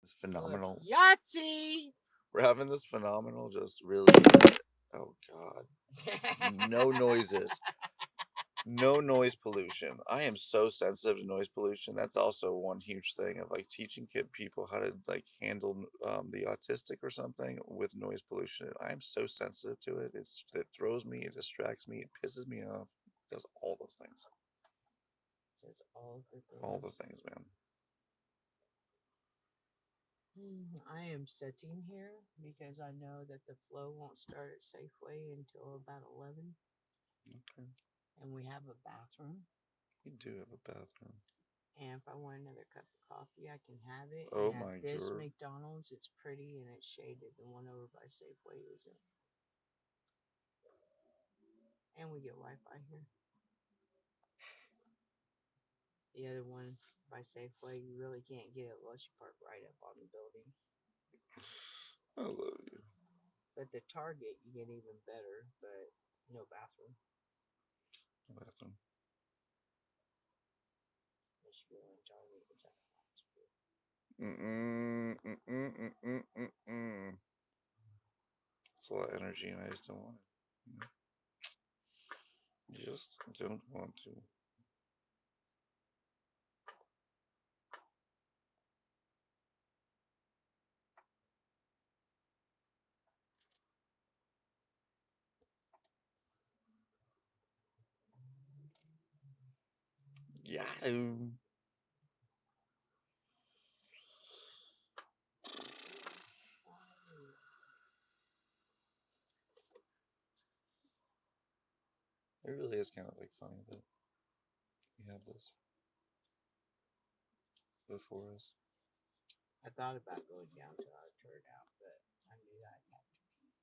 It's phenomenal. YatZee! We're having this phenomenal, just really. Oh God. No noises. No noise pollution. I am so sensitive to noise pollution. That's also one huge thing of like teaching people how to like handle the autistic or something with noise pollution. I am so sensitive to it. It throws me, it distracts me, it pisses me off. It does all those things. Says all the things. All the things, man. I am sitting here because I know that the flow won't start at Safeway until about 11. Okay. And we have a bathroom. We do have a bathroom. And if I want another cup of coffee, I can have it. Oh and my at this God. McDonald's, it's pretty and it's shaded. The one over by Safeway isn't. And we get Wi-Fi here. The other one by Safeway, you really can't get it unless you park right up on the building. I love you. But the Target, you get even better, but no bathroom. No bathroom. Unless you go in Target, which I don't like to do. It's a lot of energy and I just don't want it. Just don't want to. Yahoo! It really is kind of like funny that we have this before us. I thought about going down to our turnout, but I knew I'd have to pee.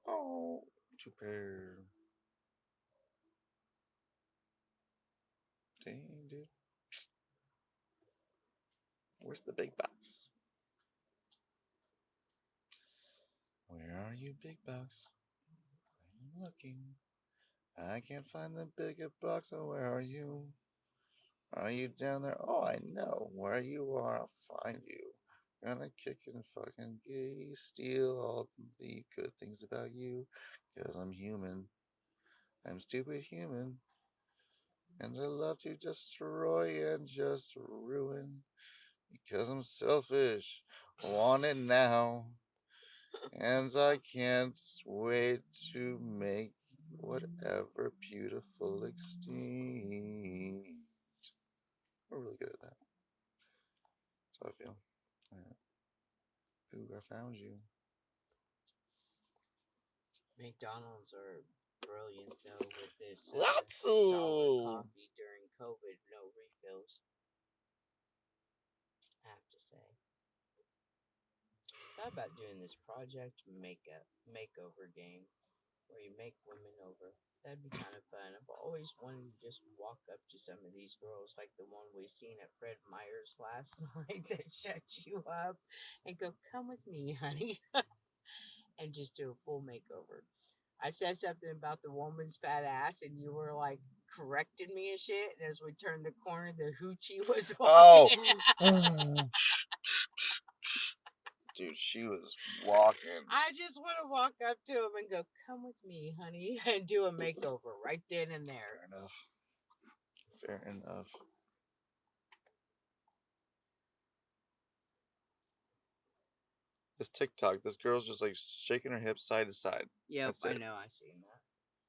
Oh, super. Dang, dude. Where's the big box? Where are you, big box? I'm looking. I can't find the bigger box. Oh, where are you? Are you down there? Oh, I know where you are. I'll find you. Gonna kick and fucking steal all the good things about you. Cause I'm human. I'm stupid human. And I love to destroy and just ruin. Because I'm selfish. Want it now. And I can't wait to make whatever beautiful extinct. We're really good at that. That's how I feel. Alright. Ooh, I found you. McDonald's are brilliant though with this YatZee! coffee during COVID, no refills. I have to say. Thought about doing this project makeover game where you make women over. That'd be kind of fun. I've always wanted to just walk up to some of these girls, like the one we seen at Fred Meyer's last night that shut you up, and go, "Come with me, honey," and just do a full makeover. I said something about the woman's fat ass, and you were like correcting me and shit. And as we turned the corner, the hoochie was walking. Oh! Dude, she was walking. I just want to walk up to him and go, "Come with me, honey," and do a makeover right then and there. Fair enough. Fair enough. This TikTok, this girl's just like shaking her hips side to side. Yep, That's I it. know. I seen that.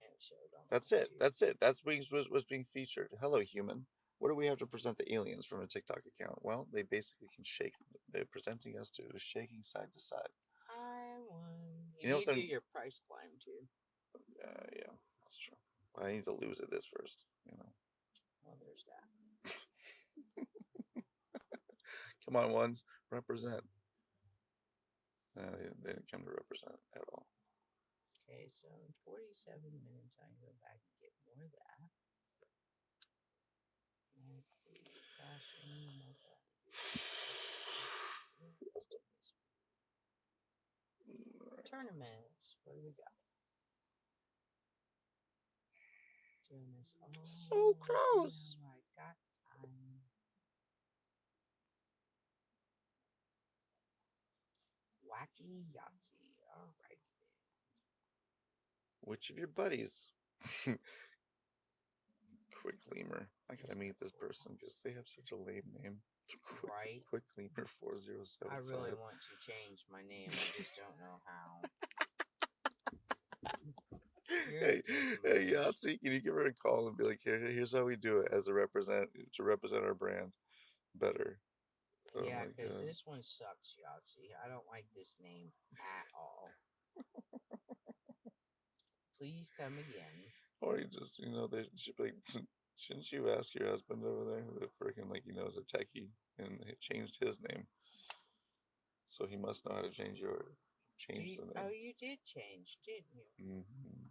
And it showed on That's my it. feed. That's it. That's what's being featured. Hello, human. What do we have to present the aliens from a TikTok account? Well, they basically can shake. They're presenting us to shaking side to side. I won. You know if need to they're do your price climb too. yeah, that's true. I need to lose at this first. You know. Well, there's that. Come on, ones, represent. They didn't come to represent at all. Okay, so in 47 minutes, I can go back and get more of that. Let's see. Cash in. Let's do this. Tournaments. What do we got? goodness. So Oh, close. now I got time. Wacky YatZee. Alright. Which of your buddies? Quick Lemur. I gotta meet this person because they have such a lame name. Right? Quick Lemur I really 4075. want to change my name. I just don't know how. You're a Hey, dick, hey, man. Yahtzee, can you give her a call and be like, here's how we do it as a represent our brand better. Oh Yeah, my because god. this one sucks, Yahtzee. I don't like this name at all. Please come again. Or you just, they should be like, shouldn't you ask your husband over there who freaking is a techie and he changed his name, so he must know how to change the Oh, name. you did change, didn't you? Mm-hmm.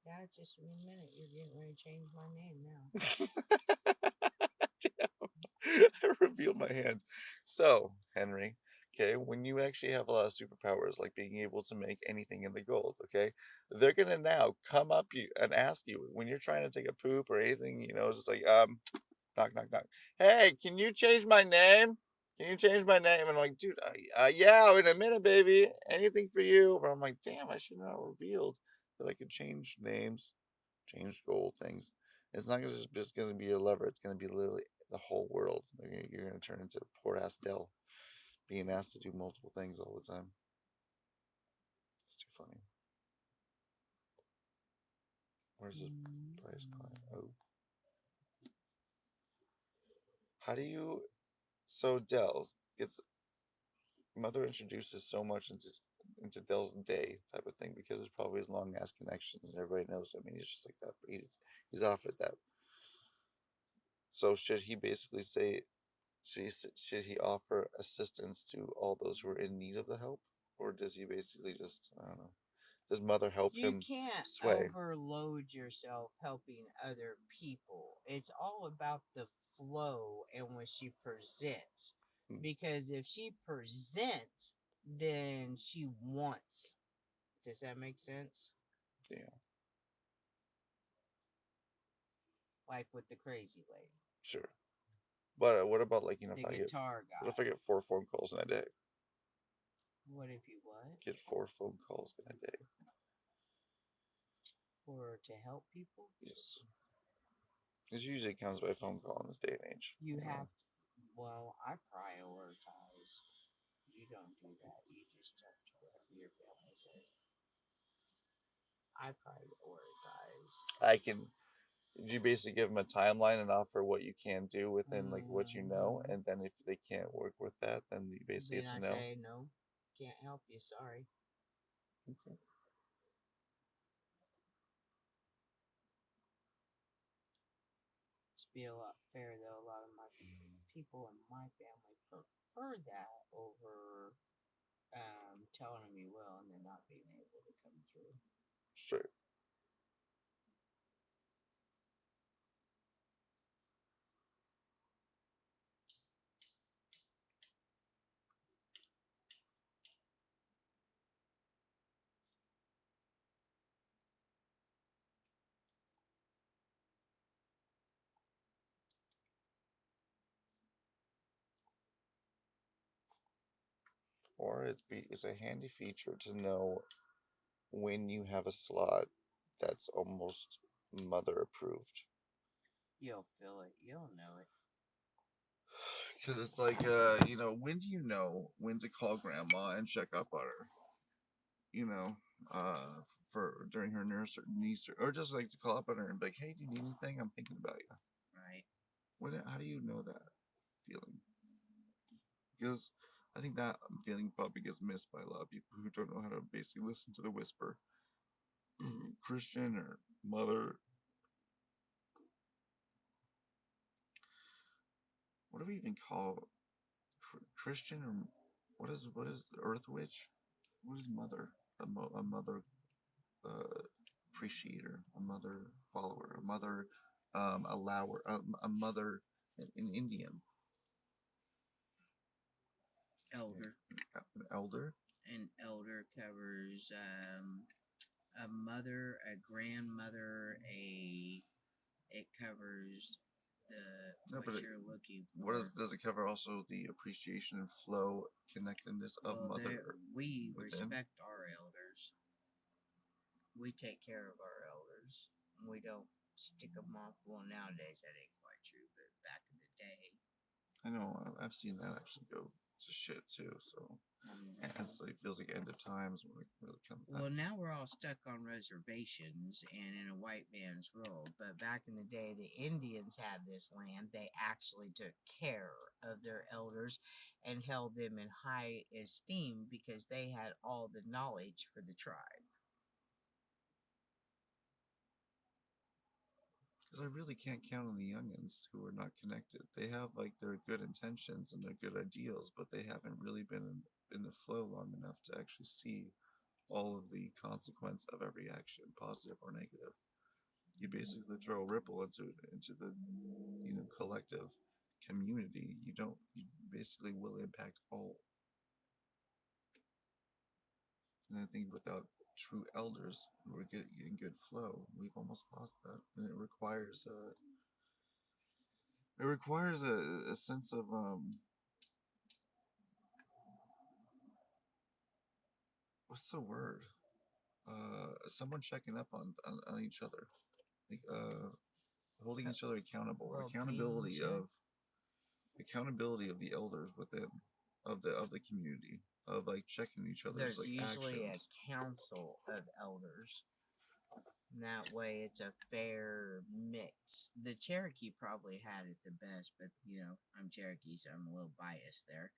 Yeah, just a minute. You're getting ready to change my name now. I revealed my hand. So, Henry, okay, when you actually have a lot of superpowers, like being able to make anything in the gold, okay, they're gonna now come up you and ask you when you're trying to take a poop or anything, it's just like, knock, knock, knock. Hey, can you change my name? Can you change my name? And I'm like, dude, yeah, in a minute, baby. Anything for you. But I'm like, damn, I should not have revealed that I could change names, change gold things. It's not just going to be a lever. It's going to be literally the whole world. You're going to turn into poor ass Dell, being asked to do multiple things all the time. It's too funny. Where's this price client? Oh, how do you? So Dell gets mother introduces so much into Dell's day type of thing because there's probably his long ass connections and everybody knows him. I mean, he's just like that, but he's off at that. So should he basically say should he offer assistance to all those who are in need of the help, or does he basically just I don't know? Does mother help You him can't sway? overload yourself helping other people. It's all about the flow and when she presents. Hmm, Because if she presents, then she wants. Does that make sense? yeah, Like with the crazy lady, sure. But what about like the if I get guitar what if I guy. get 4 phone calls in a day? What if you what? Get 4 phone calls in a day. For to help people? Yes, this usually comes by phone call in this day and age. You have to, well, I prioritize. You don't do that. You just jump to whatever your family says. I prioritize. I can you basically give them a timeline and offer what you can do within like what you know, Hmm. and then if they can't work with that, then basically Then it's a I no. say no, can't help you. Sorry. Okay. Just be a lot fair though. A lot of my people in my family prefer that over telling them you will and then not being able to come through. Sure. Or it's a handy feature to know when you have a slot that's almost mother approved. You'll feel it. You'll know it. Because it's like, when do you know when to call grandma and check up on her? You know, for during her nurse or niece or just like to call up on her and be like, hey, do you need anything? I'm thinking about you. Right. How do you know that feeling? Because I think that feeling probably gets missed by a lot of people who don't know how to basically listen to the whisper. Christian or mother, what do we even call Christian or what is Earth Witch? What is mother? A mother appreciator, a mother follower, a mother allower, a mother an Indian, Elder. an elder. An elder covers a mother, a grandmother, a it covers the No, what but you're looking what for. does it cover? Also, the appreciation and flow, connectedness of Well, Mother there we within. respect our elders. We take care of our elders. We don't stick them off. Well, nowadays that ain't quite true, but back in the day, I know I've seen that actually go to shit too. So it's like feels like end of times when it really comes. Well, now we're all stuck on reservations and in a white man's world. But back in the day, the Indians had this land. They actually took care of their elders and held them in high esteem because they had all the knowledge for the tribe. Because I really can't count on the youngins who are not connected. They have like their good intentions and their good ideals, but they haven't really been in the flow long enough to actually see all of the consequence of every action, positive or negative. You basically throw a ripple into the collective community. You basically will impact all. And I think without true elders who are getting good flow, we've almost lost that, and it requires a sense of what's the word? Someone checking up on each other, like holding each other accountable, Well, being checked. accountability of the elders within of the community, of like checking each other's There's like usually a actions. council of elders. And that way, it's a fair mix. The Cherokee probably had it the best, but I'm Cherokee, so I'm a little biased there.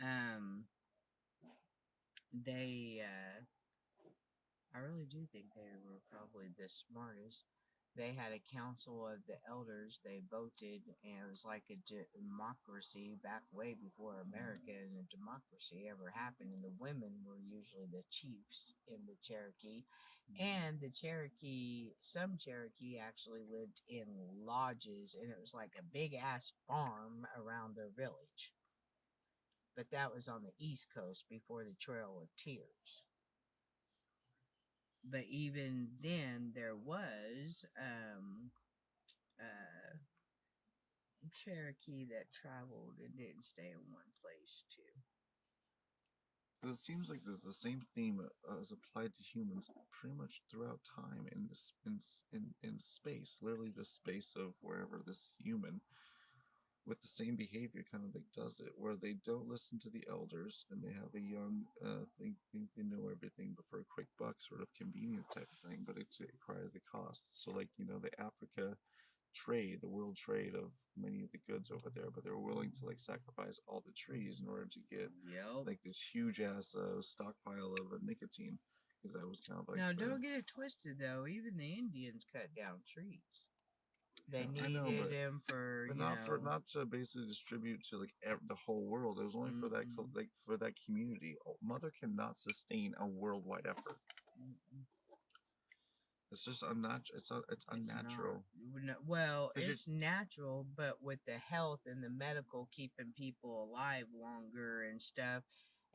Um, they I really do think they were probably the smartest. They had a council of the elders. They voted, and it was like a democracy back way before America and a democracy ever happened. And the women were usually the chiefs in the Cherokee. And the Cherokee, some Cherokee actually lived in lodges, and it was like a big ass farm around their village. But that was on the East Coast before the Trail of Tears. But even then, there was uh, Cherokee that traveled and didn't stay in one place too. Because it seems like there's the same theme is applied to humans pretty much throughout time in this in space, literally the space of wherever this human with the same behavior kind of like does it, where they don't listen to the elders and they have a young think they know everything, but for a quick buck sort of convenience type of thing, but it requires a cost. So like the Africa trade, the world trade of many of the goods over there, but they were willing to like sacrifice all the trees in order to get Yep. like this huge ass stockpile of nicotine, because that was kind of like Now, don't get it twisted though. Even the Indians cut down trees. They yeah, I know, needed them for but not to basically distribute to like the whole world. It was only for that Mm-mm, like for that community. Mother cannot sustain a worldwide effort. mm-mm. It's just unnatural. It's It's not. unnatural Well, because you it's natural, but with the health and the medical keeping people alive longer and stuff,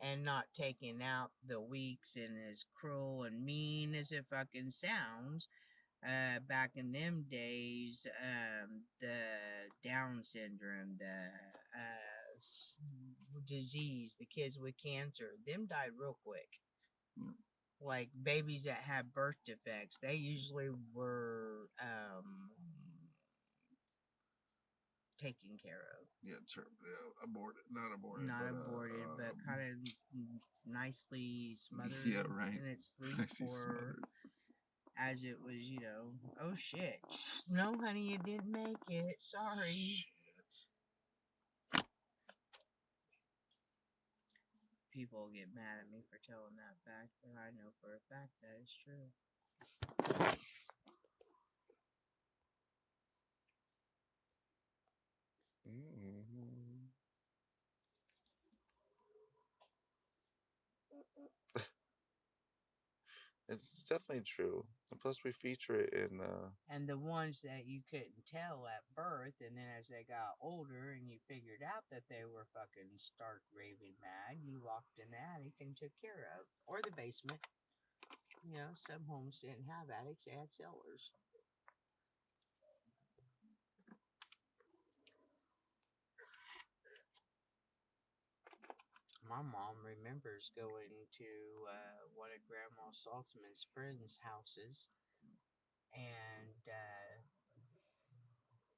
and not taking out the weaks and as cruel and mean as it fucking sounds. Back in them days, the Down syndrome, the disease, the kids with cancer, them died real quick. know, Like babies that had birth defects, they usually were taken care of. aborted, not aborted, Not but aborted, but kind of nicely smothered yeah, right. in its I sleep, see or smothered. as it was, oh shit. No, honey, you didn't make it. Sorry. Shit. People get mad at me for telling that fact, but I know for a fact that it's true. Mm-hmm. It's definitely true. And plus, we feature it in. And the ones that you couldn't tell at birth, and then as they got older and you figured out that they were fucking stark raving mad, you locked in the attic and took care of. Or the basement. Some homes didn't have attics, they had cellars. my mom remembers going to one of Grandma Saltzman's friends' houses, and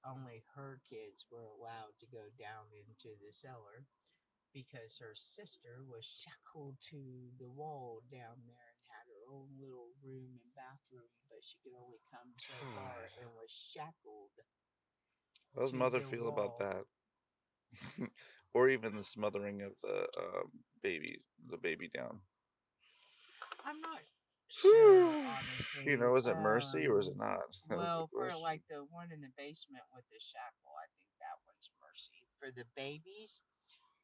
only her kids were allowed to go down into the cellar because her sister was shackled to the wall down there and had her own little room and bathroom, but she could only come so far and was shackled How does to mother the feel about wall. that? Or even the smothering of the baby down. I'm not sure, You honestly. know, is it mercy or is it not? That's the Well, for question. like the one in the basement with the shackle, I think that one's mercy. For the babies,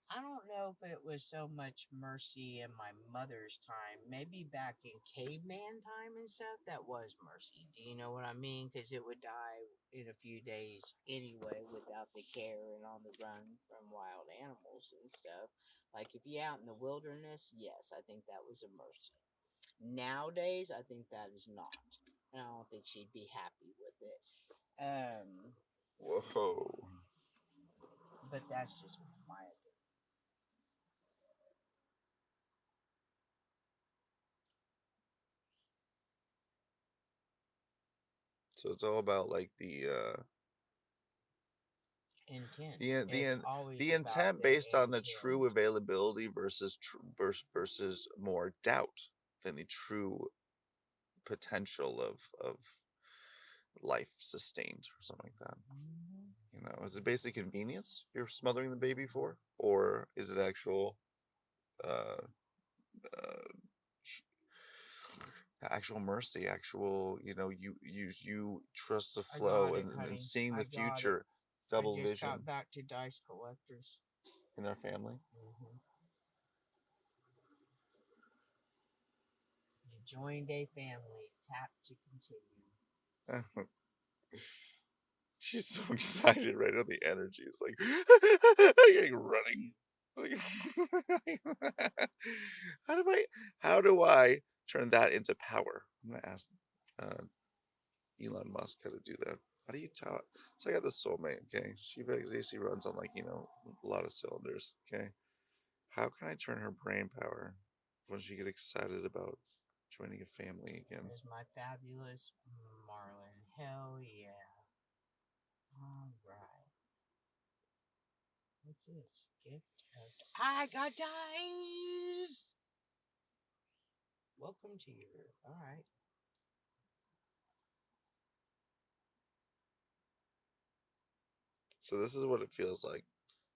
I don't know if it was so much mercy in my mother's time. Maybe back in caveman time and stuff, that was mercy. Do you know what I mean? Because it would die in a few days anyway without the care and on the run from wild animals and stuff. Like if you're out in the wilderness, yes, I think that was a mercy. Nowadays, I think that is not. And I don't think she'd be happy with it. Um, Whoa. but that's just my So it's all about like intent. the It's the always the about intent the based on the true intent. availability versus more doubt than the true potential of life sustained or something like that. Mhm. You know, is it basic convenience you're smothering the baby for, or is it actual uh, uh actual mercy, actual, you know, you trust the I flow got it, and honey. seeing the I got it. future, I double just vision got back to dice collectors. in their family. Hmm. You joined a family. Tap to continue. She's so excited right now. The energy is like, like running. Like, how do I how do I turn that into power? I'm gonna ask uh, Elon Musk how to do that. How do you tell? So I got this soulmate. Okay, she basically runs on like, you know, a lot of cylinders. Okay, how can I turn her brain power when she get excited about joining a family again? There's my fabulous Marlin. Hell yeah. All right. What's this? Gift of. I got dice! Welcome to your. Alright. So this is what it feels like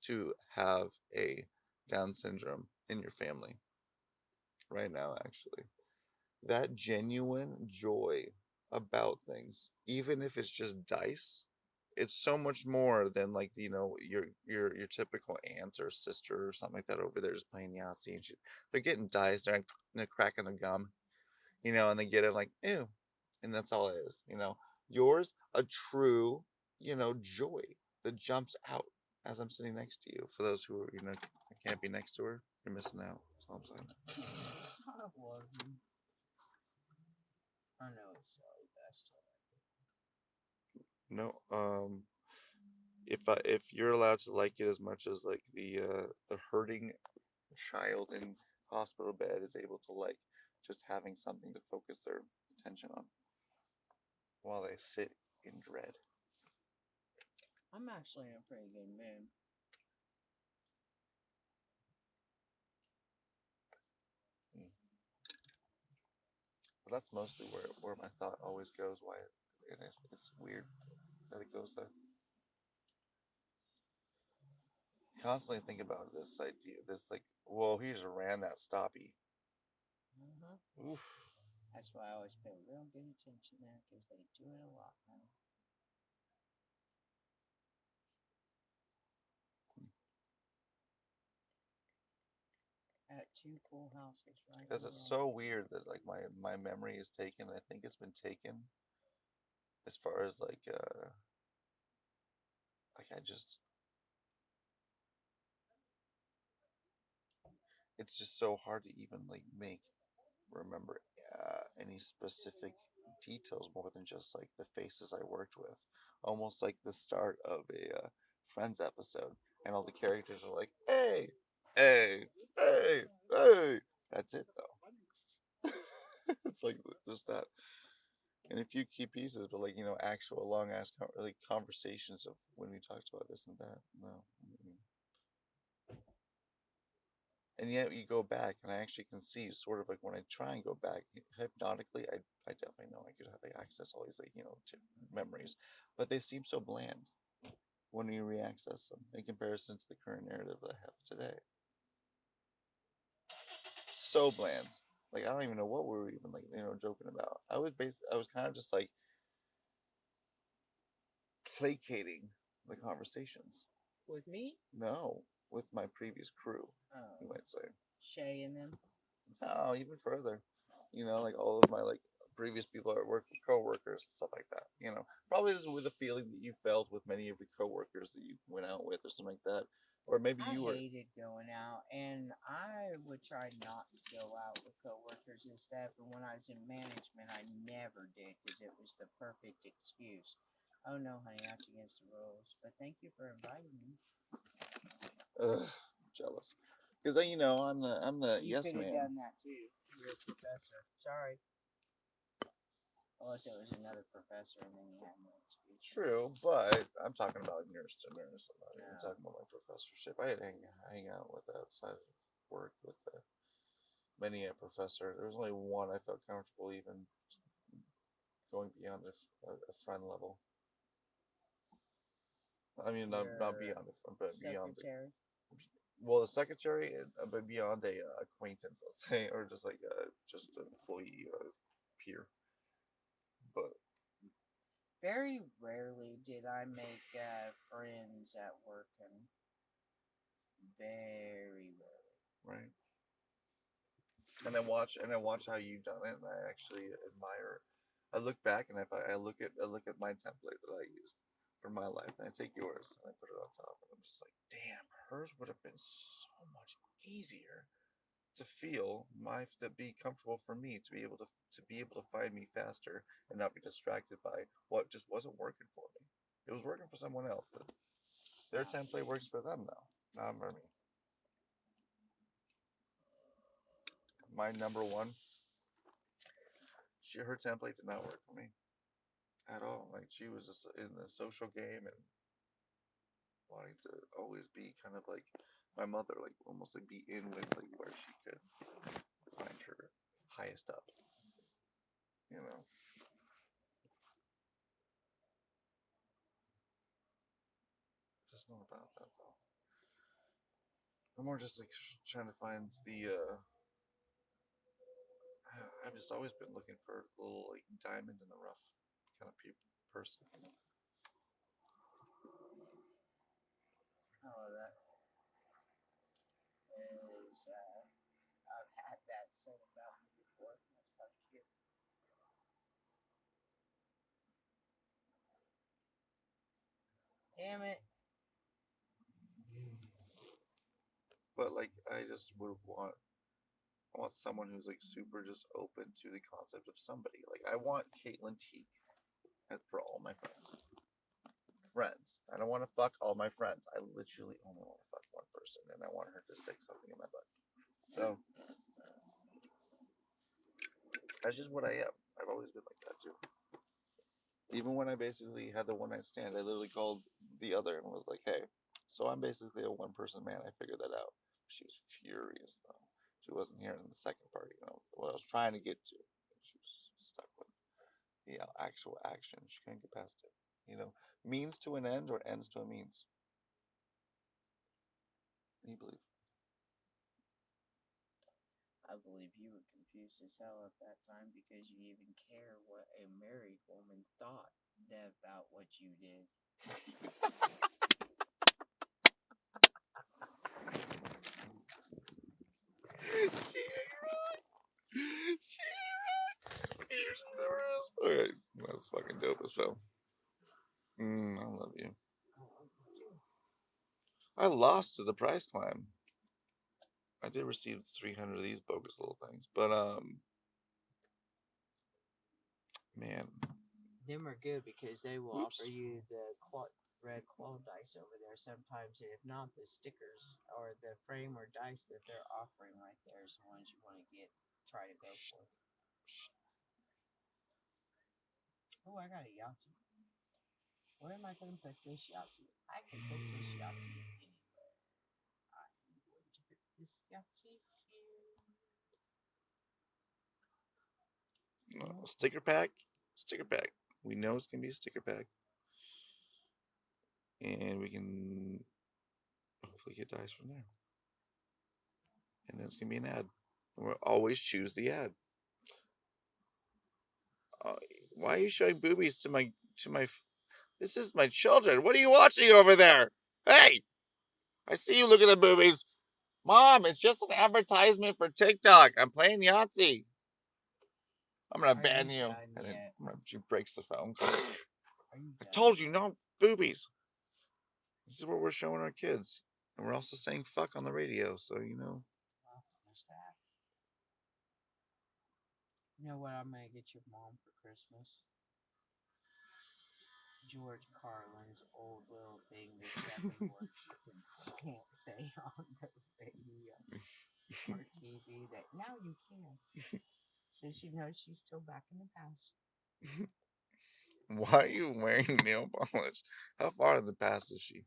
to have a Down syndrome in your family right now, actually. That genuine joy about things, even if it's just dice, it's so much more than like, you know, your typical aunt or sister or something like that over there just playing YatZee and shit. They're getting dice, they're cracking their gum, you know, and they get it like, ew. And that's all it is, you know. Yours, a true, you know, joy that jumps out as I'm sitting next to you. For those who are, you know, can't be next to her, you're missing out. That's all I'm saying. I love you. I know it's silly, but I still No, if you're allowed to like it as much as like the hurting child in hospital bed is able to like just having something to focus their attention on while they sit in dread. I'm actually in a pretty good mood. Mm. But that's mostly where my thought always goes. Why it's weird that it goes there. Constantly think about this idea. This like, well, he just ran that stoppie. Uh-huh. Oof. That's why I always pay real good attention there because they do it a lot now. At two full houses right in Because a it's row. so weird that like my memory is taken. I think it's been taken as far as like I just it's just so hard to even like make remember any specific details more than just like the faces I worked with. Almost like the start of a Friends episode, and all the characters are like, "Hey," Hey, hey, hey. That's it though. It's like just that, and a few key pieces, but like actual long ass like conversations of when we talked about this and that. No, mm-mm. And yet you go back, and I actually can see sort of like when I try and go back hypnotically, I definitely know I could like access all these like memories, but they seem so bland when you re-access them in comparison to the current narrative that I have today. So bland. Like I don't even know what we were even like joking about. I was kind of just like placating the conversations. With me? No, with my previous crew, you Oh, might say. Shay and them. No, even further. Like all of my like previous people at work, coworkers, stuff like that. Probably this is with the feeling that you felt with many of your coworkers that you went out with, or something like that, or maybe I you were. hated going out, and I would try not to go out with coworkers and stuff. And when I was in management, I never did because it was the perfect excuse. Oh no, honey, that's against the rules. But thank you for inviting me. Ugh, jealous, because then I'm the You yes could have man. done that too. You're a professor. Sorry. Unless it was another professor, and then you had no excuse. True, but I'm talking about nurse to nurse. I'm not even No. talking about my professorship. I didn't hang out with outside of work with many a professor. There was only one I felt comfortable even going beyond a friend level. I mean, not Your beyond a friend, but beyond secretary. well, the secretary, but beyond a acquaintance, let's say, or just like just an employee peer. But Very rarely did I make friends at work, and very rarely. right, and I watch how you've done it, and I actually admire. I look back, and if I look at my template that I used for my life, and I take yours and I put it on top, and I'm just like, damn, hers would have been so much easier to feel to be comfortable for me to be able to find me faster and not be distracted by what just wasn't working for me. It was working for someone else. Their template works for them now, not for me. My number one, her template did not work for me at all. Like she was just in the social game and wanting to always be kind of like my mother, like almost like be in with like where she could find her highest up. You know, just not about that though. I'm more just like trying to find the. I've just always been looking for a little like diamond in the rough kind of person. Oh, that is. I've had that said about me before. That's kind of cute. Damn it. But like, I just would want. I want someone who's like super just open to the concept of somebody. Like I want Caitlin Teague for all my friends. I don't want to fuck all my friends. I literally only want to fuck one person, and I want her to stick something in my butt. So that's just what I am. I've always been like that too. Even when I basically had the one night stand, I literally called the other and was like, "Hey, so I'm basically a one person man. I figured that out." She was furious though. She wasn't hearing the second part. What I was trying to get to. She was stuck with the actual action. She couldn't get past it. Means to an end or ends to a means. You believe? I believe you were confused as hell at that time because you even care what a married woman thought about what you did. Okay, that's fucking dope as hell. I love you. Oh, you I lost to the price climb. I did receive 300 of these bogus little things, but man, them are good because they will offer whoops. you the red claw dice over there sometimes. And if not, the stickers or the frame or dice that they're offering right there is the ones you want to get. Try to go for. Oh, I got a YatZee. Where am I going to put this YatZee? I can put this YatZee anywhere. I'm going to put this YatZee here. Sticker pack. Sticker pack. We know it's gonna be a sticker pack, and we can hopefully get dice from there. And then it's gonna be an ad. We'll always choose the ad. Uh, why are you showing boobies to my? This is my children. What are you watching over there? Hey, I see you looking at boobies. Mom, it's just an advertisement for TikTok. I'm playing Yahtzee. I'm gonna Are you ban you. done And then yet? she breaks the phone. Are you I done told you, yet? no boobies. This is what we're showing our kids. And we're also saying fuck on the radio, so you know. Well, there's that. You know what I'm going to get your mom for Christmas? George Carlin's old little thing that 7 words you can't say on the radio or TV that now you can. So she knows she's still back in the past. Why are you wearing nail polish? How far in the past is she?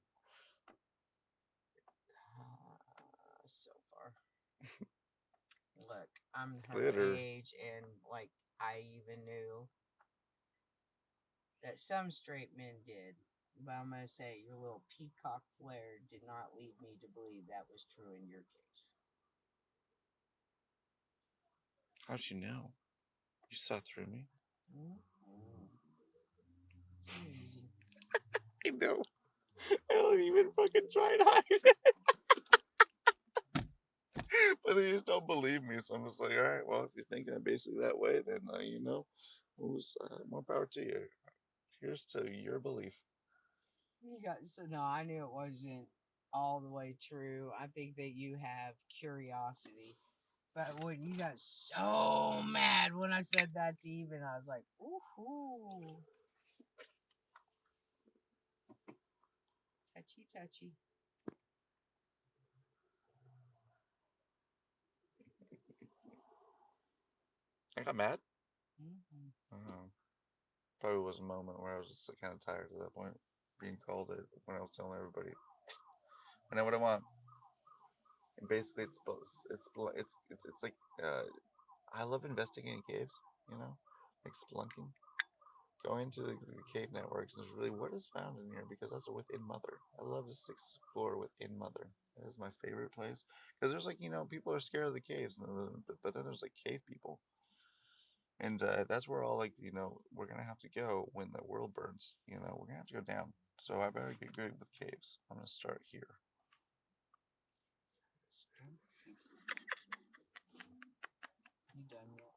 So far. Look, I'm her Glitter. age, and like I even knew that some straight men did. But I'm gonna say your little peacock flare did not lead me to believe that was true in your case. How'd you know? You saw through me. Mm-hmm. So easy. I know. I don't even fucking try to hide it. But they just don't believe me, so I'm just like, all right, well, if you're thinking it basically that way, then you know, who's more power to you. Here's to your belief. You got so no, I knew it wasn't all the way true. I think that you have curiosity. But when you got so mad when I said that to even, I was like, ooh, touchy, touchy. I got mad. Mm-hmm. I don't know. Probably was a moment where I was just kind of tired at that point, being called it when I was telling everybody, I know what I want. And basically, it's like I love investigating caves. You know, like spelunking, going into the cave networks and just really what is found in here because that's within Mother. I love to explore within Mother. That is my favorite place because there's like people are scared of the caves, but then there's like cave people, and that's where all like we're gonna have to go when the world burns. We're gonna have to go down. So I better get good with caves. I'm gonna start here. You done yet?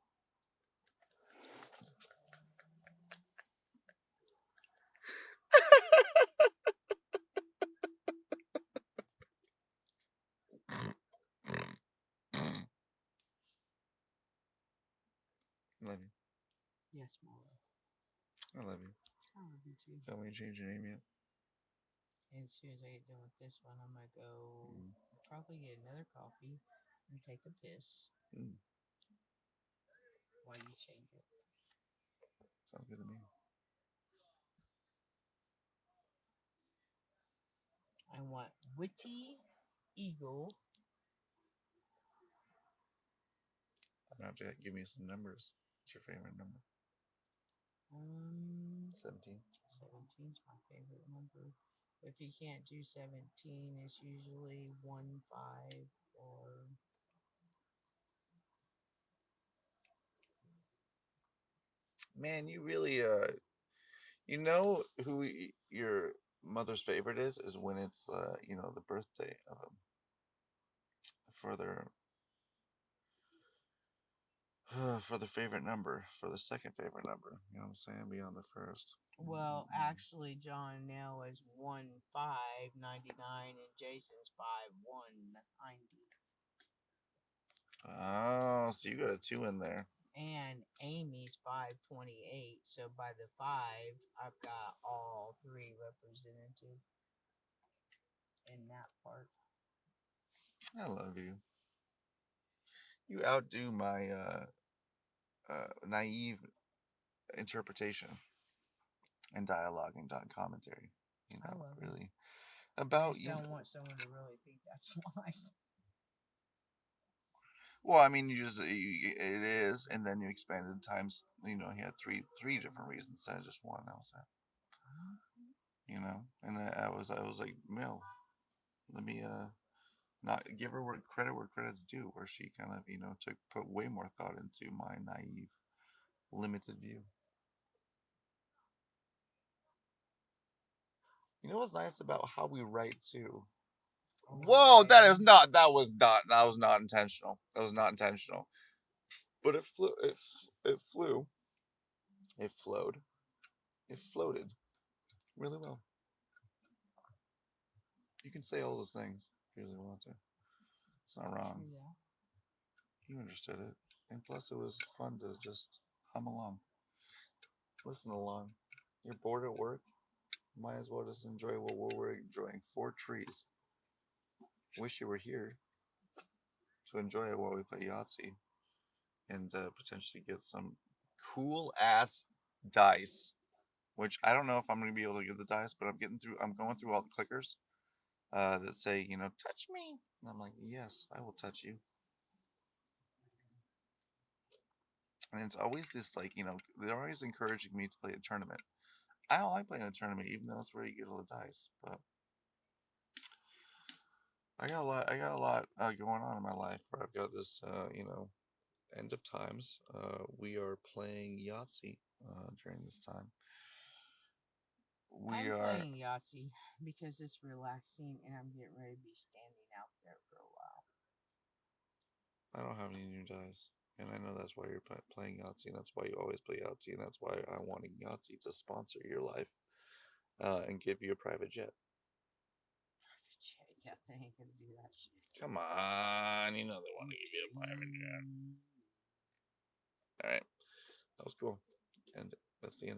Love you. Yes, Mama. I love you. I love you too. Don't want to change your name yet. And as soon as I get done with this one, I'm gonna go Mm. probably get another coffee and take a piss Mm. while you change it. Sounds good to me. I want Witty Eagle. I'm gonna have to give me some numbers. What's your favorite number? 17. 17 is my favorite number. If you can't do 17, it's usually 1, 5, or Man, you really who your mother's favorite is when it's the birthday of them for their for the favorite number for the second favorite number. You know what I'm saying? Beyond the first. well, actually, John Nell is 1,599 and Jason's 5,190. Oh, so you got a two in there. and Amy's 528. So by the 5, I've got all 3 represented in that part. I love you. You outdo my naive interpretation and dialogue and commentary. You I know, love it. really I about just you. don't want someone to really think that's why. Well, I mean, it is, and then you expanded times. You know, he had three different reasons instead of just one. That was it. You know, and I was like, Mel, let me not give her credit where credit's due, where she kind of took put way more thought into my naive, limited view. You know what's nice about how we write too? Whoa, that was not intentional. That was not intentional. But it flew. It flew. It flowed. It floated really well. You can say all those things if you really want to. It's not wrong. Yeah. You understood it. And plus, it was fun to just hum along, listen along. You're bored at work? Might as well just enjoy what we're enjoying. 4 trees. Wish you were here to enjoy it while we play Yahtzee and potentially get some cool ass dice. Which I don't know if I'm going to be able to get the dice, but I'm going through all the clickers that say, touch me. And I'm like, yes, I will touch you. And it's always this, like, they're always encouraging me to play a tournament. I don't like playing a tournament, even though it's where you get all the dice. But I got a lot going on in my life where I've got this, end of times. We are playing Yahtzee during this time. We I'm are. playing Yahtzee because it's relaxing and I'm getting ready to be standing out there for a while. I don't have any new dice. And I know that's why you're playing Yahtzee, and that's why you always play Yahtzee, and that's why I wanted Yahtzee to sponsor your life and give you a private jet. Private jet, yeah, they ain't gonna do that shit. Come on, you know they want to give you a private jet. All right, that was cool, and that's the end.